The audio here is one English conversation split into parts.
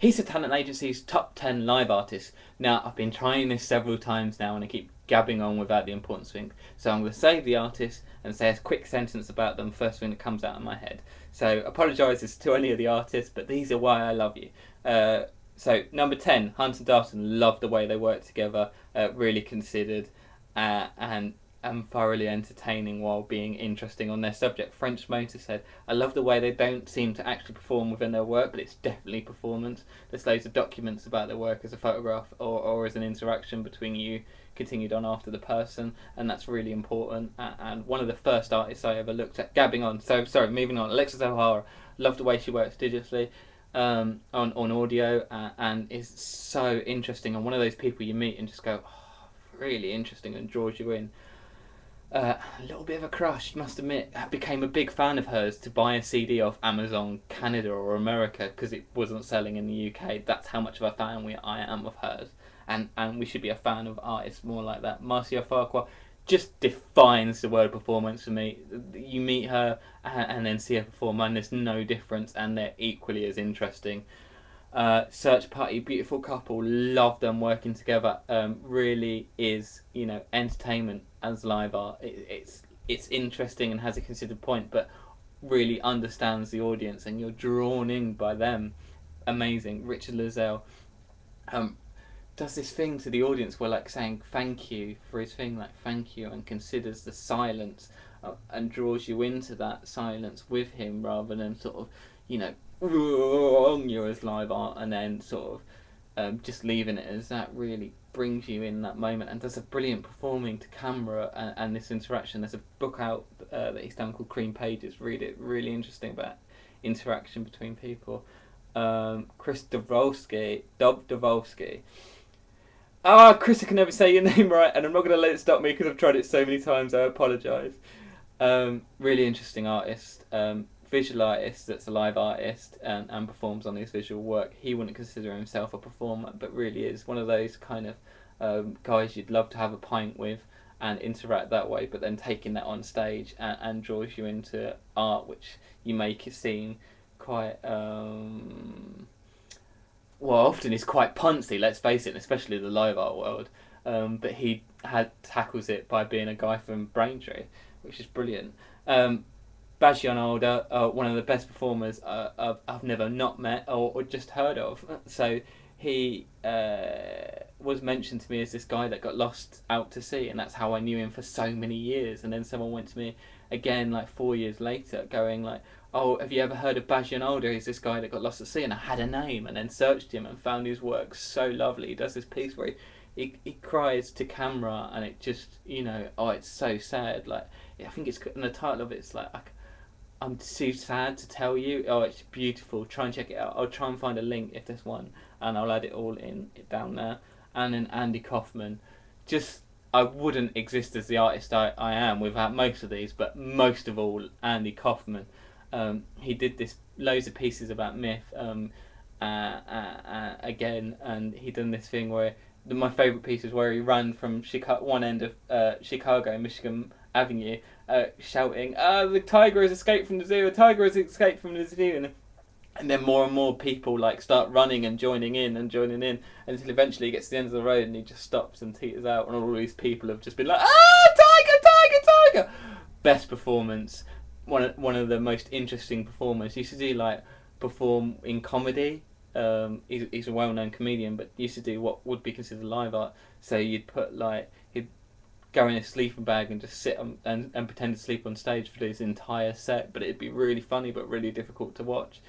He's a talent agency's top 10 live artists. Now, I've been trying this several times now and I keep gabbing on without the importance thing. So I'm going to say the artist and say a quick sentence about them, first thing that comes out of my head. So apologises to any of the artists, but these are why I love you. So number 10, Hunt and Darton. Love the way they work together. Really considered and thoroughly entertaining while being interesting on their subject. French Mottershead. I love the way they don't seem to actually perform within their work, but it's definitely performance. There's loads of documents about their work as a photograph or as an interaction between you continued on after the person, and that's really important. And one of the first artists I ever looked at, gabbing on, so sorry, moving on, Alexis O'Hara. Love the way she works digitally. On audio and is so interesting, and one of those people you meet and just go, oh, really interesting, and draws you in. A little bit of a crush, must admit. I became a big fan of hers to buy a CD off Amazon Canada or America because it wasn't selling in the UK. That's how much of a fan I am of hers, and we should be a fan of artists more like that. Marcia Farquar just defines the word performance for me. You meet her and then see her perform, and there's no difference, and they're equally as interesting. Search Party, beautiful couple, love them working together. Really is, entertainment as live art. It's interesting and has a considered point, but really understands the audience, and you're drawn in by them. Amazing. Richard Layzell does this thing to the audience where, like, saying thank you for his thing, like thank you, and considers the silence and draws you into that silence with him rather than sort of, you as live art and then sort of just leaving it as that. Really brings you in that moment and does a brilliant performing to camera and this interaction. There's a book out that he's done called Cream Pages. Read it, really interesting about interaction between people. Chris Dobrowolski. Ah, Chris, I can never say your name right, and I'm not going to let it stop me because I've tried it so many times. I apologise. Really interesting artist, visual artist that's a live artist and performs on his visual work. He wouldn't consider himself a performer, but really is one of those kind of guys you'd love to have a pint with and interact that way, but then taking that on stage and draws you into art, which you make it seem quite... well, often is quite punty, let's face it, especially the live art world. But he tackles it by being a guy from Braintree, which is brilliant. Bas Jan Alder, one of the best performers I've never not met or just heard of. So he was mentioned to me as this guy that got lost out to sea, and that's how I knew him for so many years. And then someone went to me again, like 4 years later, going like, oh, have you ever heard of Bas Jan Alder? He's this guy that got lost at sea, and I had a name, and then searched him and found his work so lovely. He does this piece where he cries to camera, and it just, oh, it's so sad. Like, I think it's, and the title of it's like, I'm too sad to tell you. Oh, it's beautiful. Try and check it out. I'll try and find a link if there's one, and I'll add it all in down there. And then Andy Kaufman, just, I wouldn't exist as the artist I am without most of these, but most of all, Andy Kaufman. He did this loads of pieces about myth again, and he done this thing where my favourite piece is where he ran from one end of Chicago, Michigan Avenue, shouting, the tiger has escaped from the zoo, the tiger has escaped from the zoo, and then more and more people like start running and joining in until eventually he gets to the end of the road and he just stops and teeters out, and all these people have just been like, tiger, tiger, tiger. Best performance. One of the most interesting performers. Used to do like perform in comedy. He's a well-known comedian, but used to do what would be considered live art. So you'd put like, he'd go in a sleeping bag and just sit and pretend to sleep on stage for his entire set, but it'd be really funny but really difficult to watch.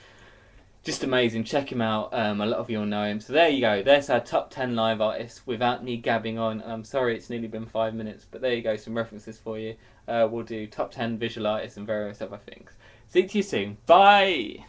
Just amazing. Check him out. A lot of you will know him. So there you go. There's our top 10 live artists without me gabbing on. I'm sorry it's nearly been 5 minutes, but there you go. Some references for you. We'll do top 10 visual artists and various other things. See you soon. Bye!